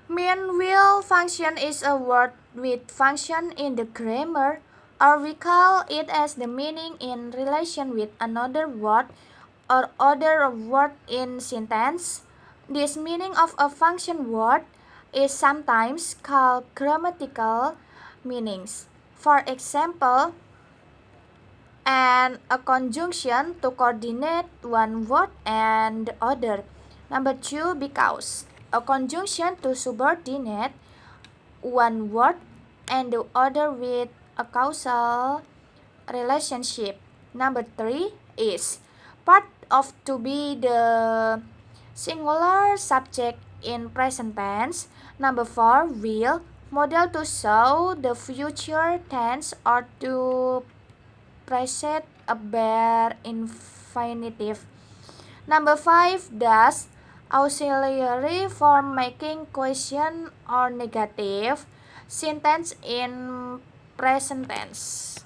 Mean will function is a word with function in the grammar, or we call it as the meaning in relation with another word or other word in sentence. This meaning of a function word is sometimes called grammatical meanings. For example, and a conjunction to coordinate one word and the other. Number two, because a conjunction to subordinate one word and the other with a causal relationship. Number three is part of to be the singular subject in present tense. Number four, will model to show the future tense or to precede a bare infinitive. Number five, does auxiliary for making question or negative sentence in present tense.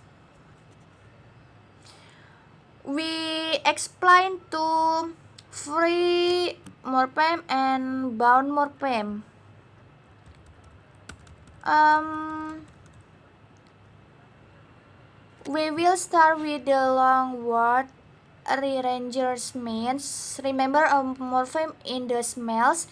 We explain to free morpheme and bound morpheme. We will start with the long word rearrangements. Remember a morpheme in the smells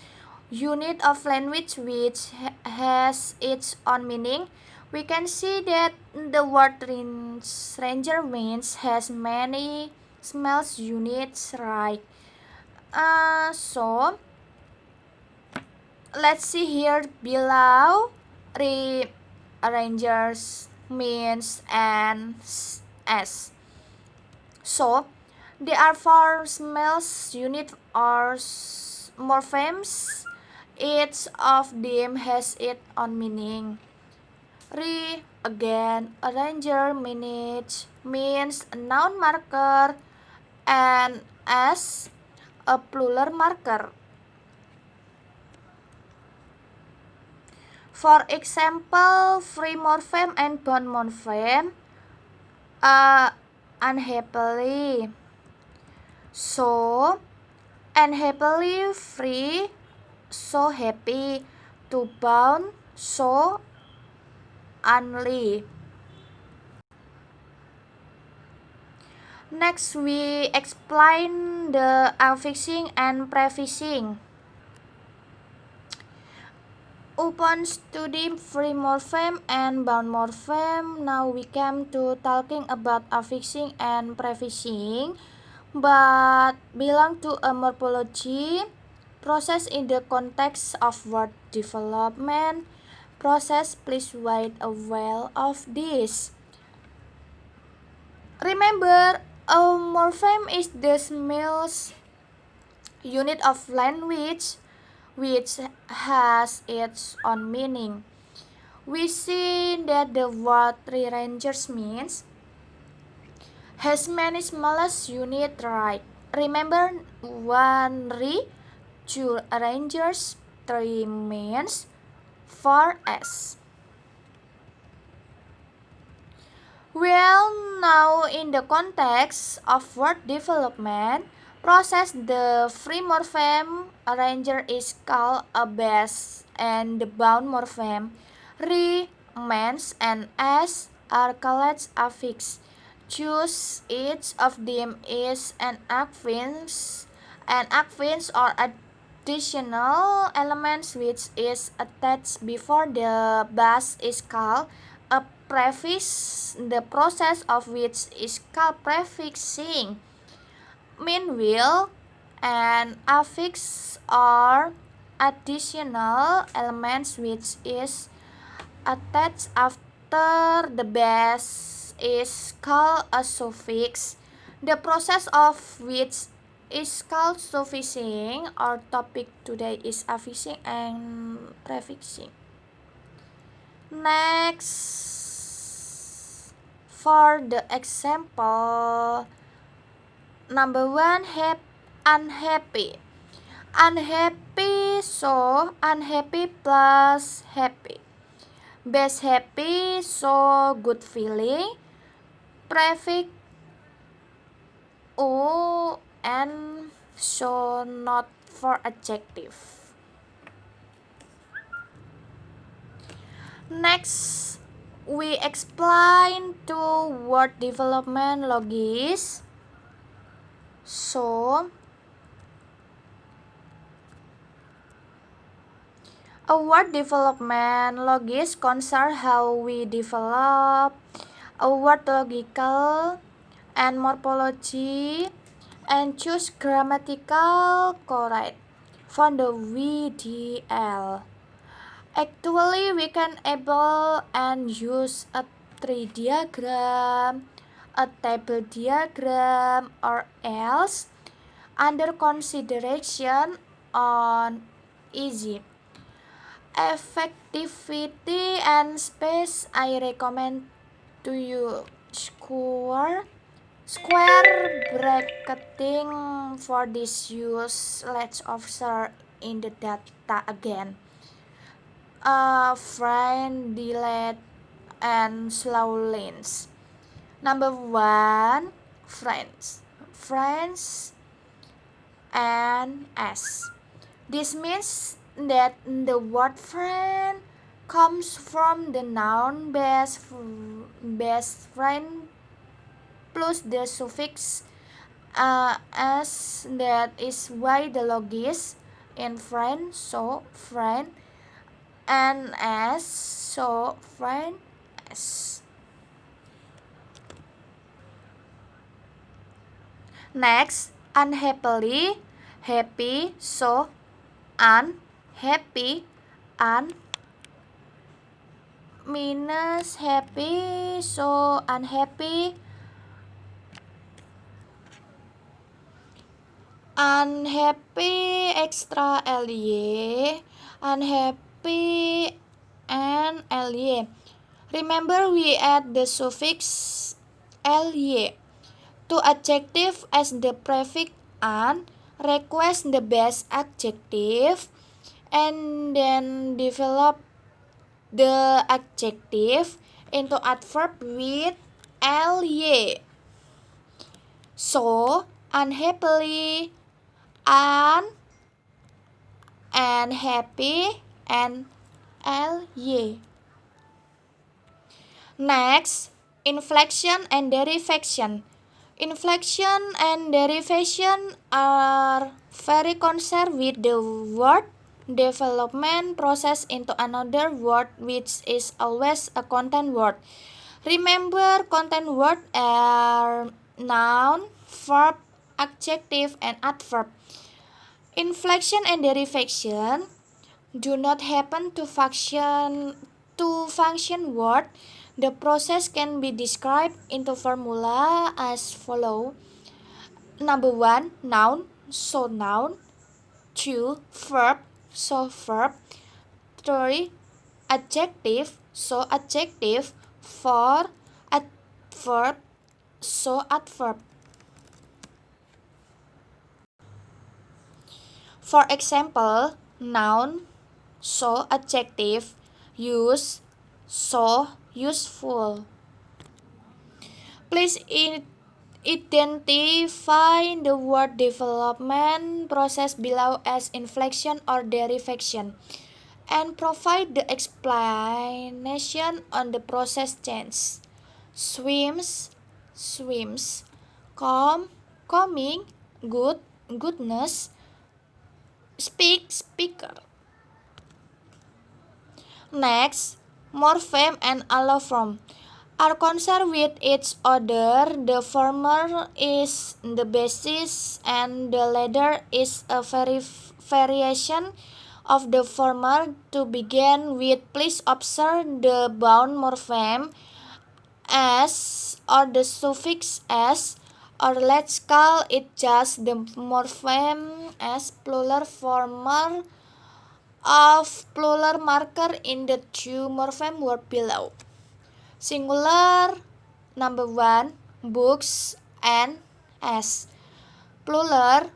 unit of language which has its own meaning. We can see that the word rearrangements has many smells units, right? So let's see here below rearrangers means and s. So there are four smells unit or morphemes. Each of them has its own meaning. Again, arranger means a noun marker and as a plural marker. For example, free morpheme and bound morpheme. Unhappily. So, unhappily free, so happy. To bound, so unly. Next, we explain the affixing and prefixing. Upon studying free morpheme and bound morpheme, now we came to talking about affixing and prefixing, but belong to a morphology process in the context of word development process. Please wait a while of this. Remember, a morpheme is the smallest unit of language which has its own meaning. We see that the word rearrangers means has many smallest unit, right? Remember, one two arrangers, three means, four s. Well, now in the context of word development process, the free morpheme arranger is called a base and the bound morpheme means and s are called affix. Choose each of them is an affix or additional elements which is attached before the base is called a prefix, the process of which is called prefixing. Meanwhile, an affix or additional elements which is attached after the base is called a suffix, the process of which is called suffixing. Our topic today is affixing and prefixing. Next, for the example, number one, unhappy. Unhappy, so unhappy plus happy. Best happy, so good feeling. Prefix o and so not for adjective. Next, we explain to word development logis. So, a word development logis concerns how we develop a word logical and morphology and choose grammatical correct from the VDL. Actually, we can able and use a tree diagram, a table diagram, or else under consideration on easy effectivity and space. I recommend to you square bracketing for this use. Let's observe in the data again. Friend, delete, and slow lanes. Number one, friends and s. This means that the word friend comes from the noun best friend plus the suffix s. That is why the logis in friend, so friend, and s, so friend s. Next, unhappily, happy, so unhappy, minus happy, so unhappy, unhappy extra ly, unhappy and ly. Remember we add the suffix ly to adjective as the prefix an, request the best adjective, and then develop the adjective into adverb with ly. So, unhappily, and happy, and ly. Next, inflection and derivation. Inflection and derivation are very concerned with the word development process into another word, which is always a content word. Remember, content words are noun, verb, adjective, and adverb. Inflection and derivation do not happen to function word. The process can be described into formula as follow. Number 1, noun, so noun. 2, verb, so verb. 3, adjective, so adjective. 4, adverb, so adverb. For example, noun, so adjective. Use, so useful. Please identify the word development process below as inflection or derivation, and provide the explanation on the process change. Swims, swims. Coming, goodness. Speaker. Next, morpheme and allophone are concerned with each other. The former is the basis and the latter is a variation of the former. To begin with, please observe the bound morpheme s or the suffix s, or let's call it just the morpheme s, plural former of plural marker in the two morpheme word below. Singular, number 1, books and s. Plural,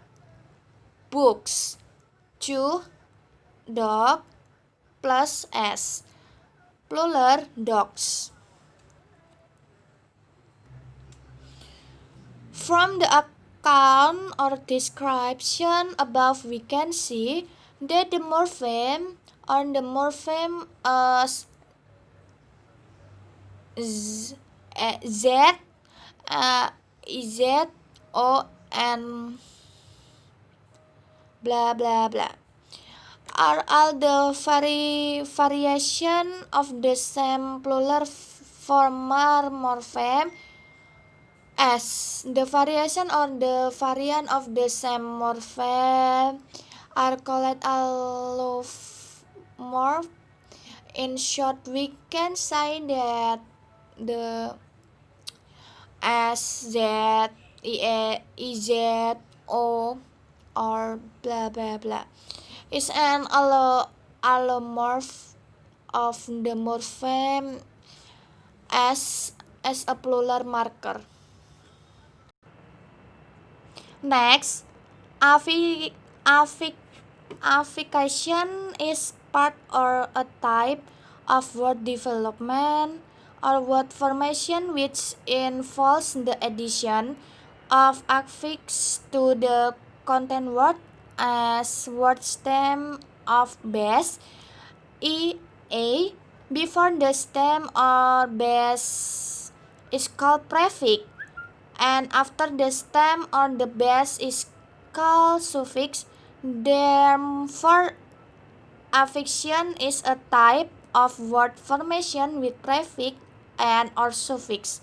books. 2, dog plus s. Plural, dogs. From the account or description above, we can see that the morpheme or the morpheme Z, Z, Z, O, and blah blah blah are all the variation of the same plural formal morpheme. S. The variation or the variant of the same morpheme are called allomorph. In short, we can say that the S, Z, E, Z, O, or blah blah blah is an allomorph of the morpheme S as a plural marker. Next, affixation is part or a type of word development or word formation which involves the addition of affix to the content word as word stem of base a before the stem or base is called prefix, and after the stem or the base is called suffix. Therefore, affixation is a type of word formation with prefix and or suffix.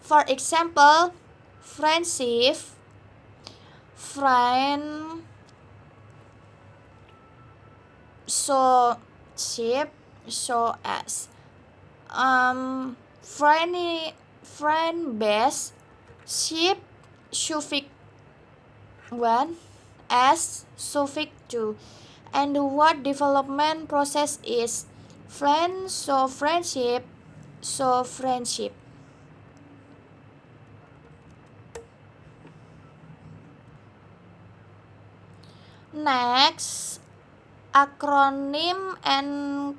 For example, friendship, friend, so ship, so as friend base, ship suffix 1 as suffix 2, and the word development process is friend, so friendship, so friendship. Next, acronym and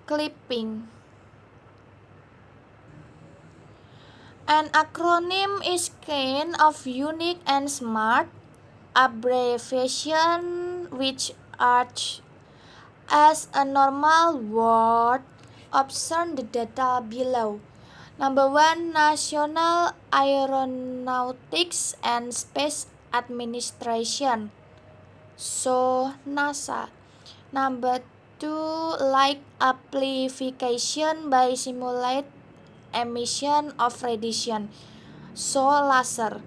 clipping. An acronym is kind of unique and smart abbreviation which acts as a normal word. Observe the data below. Number 1, National Aeronautics and Space Administration, so NASA. Number 2, light amplification by simulate emission of radiation, so laser.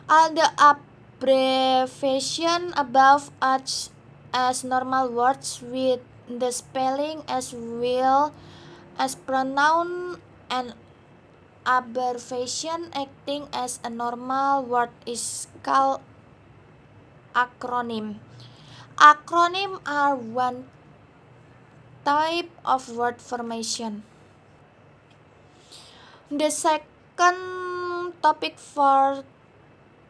All the abbreviation above act as normal words with the spelling as well as pronoun, and abbreviation acting as a normal word is called acronym. Acronym are one type of word formation. The second topic for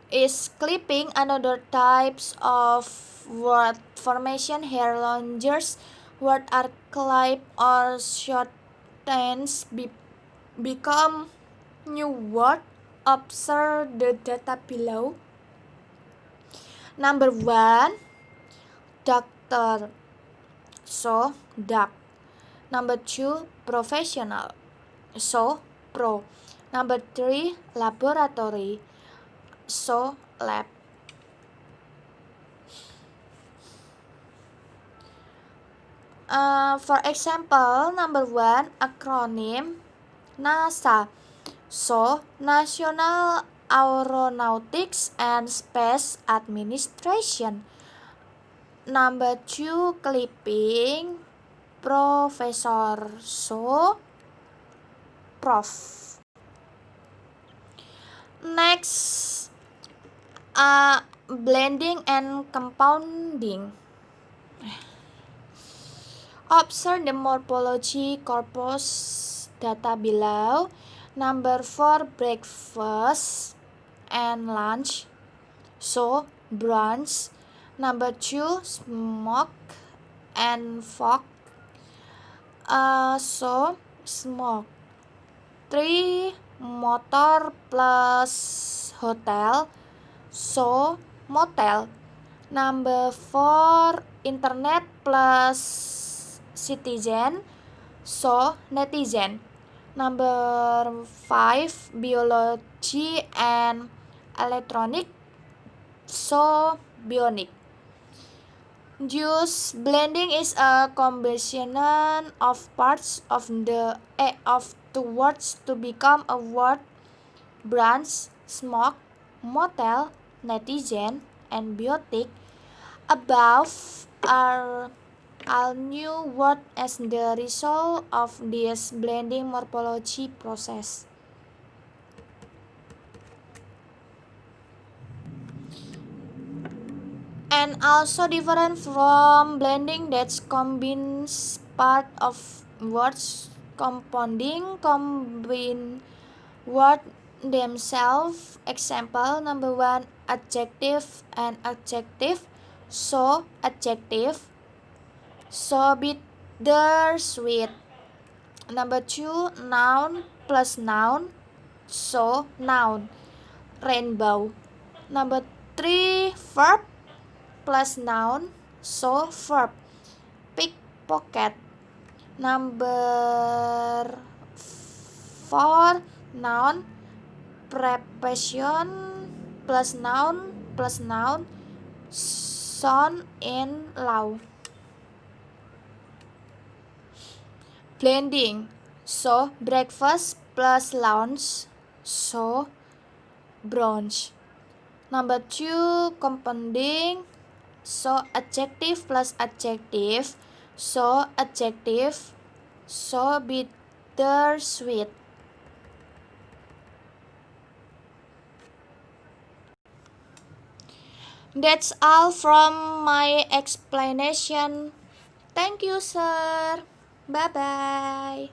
is clipping, another types of word formation. Here longers words are clipped or shortened become new word. Observe the data below. Number 1, doctor, so doc. Number 2, professional, so pro. Number 3, laboratory, so lab. For example, number 1, acronym NASA, so National Aeronautics and Space Administration. Number 2, clipping, professor, so prof. Next, blending and compounding. Observe the morphology corpus data below. Number 4, breakfast and lunch, so brunch. Number 2, smoke and fog, so smoke. 3, motor plus hotel, so motel. Number 4, internet plus citizen, so netizen. Number 5, biology and electronic, so bionic. Juice blending is a combination of parts of two words to become a word. Branch, smoke, motel, netizen, and biotic above are all new words as the result of this blending morphology process. And also different from blending that combines part of words. Compounding combine word themselves. Example number 1, adjective and adjective, so adjective, so bittersweet. Number 2, noun plus noun, so noun, rainbow. Number 3, verb plus noun, so verb, pickpocket. Number 4, noun, preposition plus noun, son in law. Blending, so breakfast plus lunch, so brunch. Number 2, compounding, so adjective plus adjective, so adjective, so bittersweet. That's all from my explanation. Thank you, sir. Bye bye.